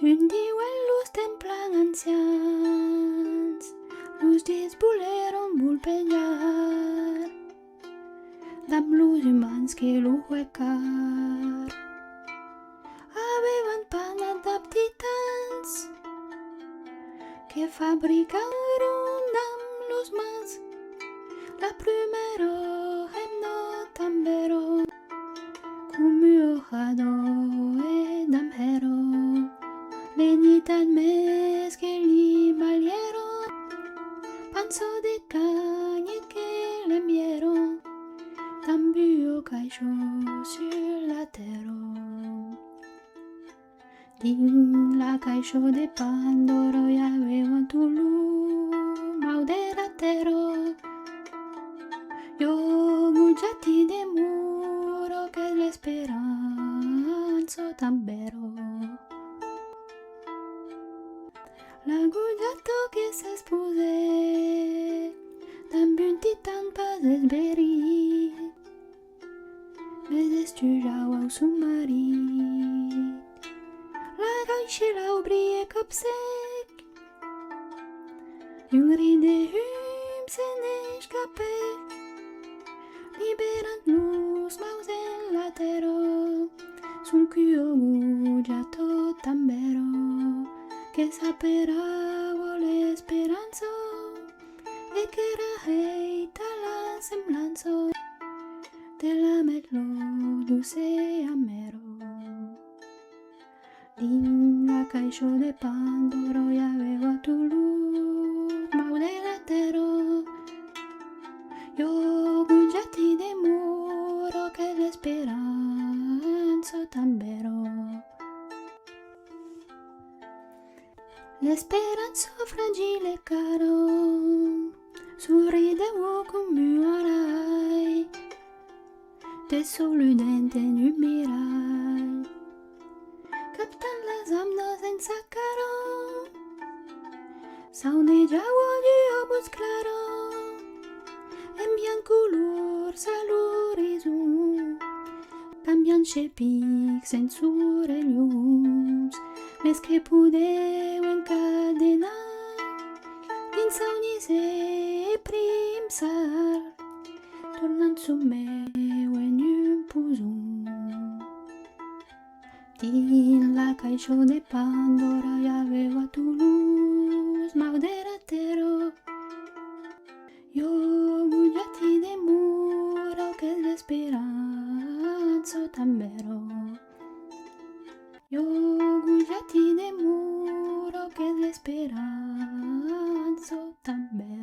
Un diuen los templan ancians, los disbuleron vulpejar, dam los humans que lo huecar. Avevan panat titans, que fabricaron dam los mans, la primero hemno tambero, como hojado e dam hero, lenitan mes que li malieron, panzo de caña que le mieron, tambio cayó sur la terre. Din la cayó de Pandoro y avevan tulu mauderatero. Yo gujati de muro que l'esperanza tambero. La gujato que se spose, tambien titan pas esberi, mais estuja au sumari. La gaiche la oublié comme sec, un ride hum se n'escapé, liberant los maus en la terre, son cuyo gujato tambero, que saperavo l'esperanza, e che raheita la semblanza, de la metlo dulce amero. Din la cayó de Pandoro y aveva tu luz mauderatero. Yo gujati de muro que l'esperanza tambero. L'esperanza fragile caro, sorridevo come arai, te soludente numerai. Captan las amnas en sacaro, saunejavo di obus claro, envian color salorizo, cambian chepics en sureliums, mes que pude encadenar, din saunize e primsar, tornant su me en un puzum. Din la cayó de Pandora y aveva tu luz mauderatero. Yo gujati de muro que es l'esperanza tambero. Yo gujati de muro que es l'esperanza tambero.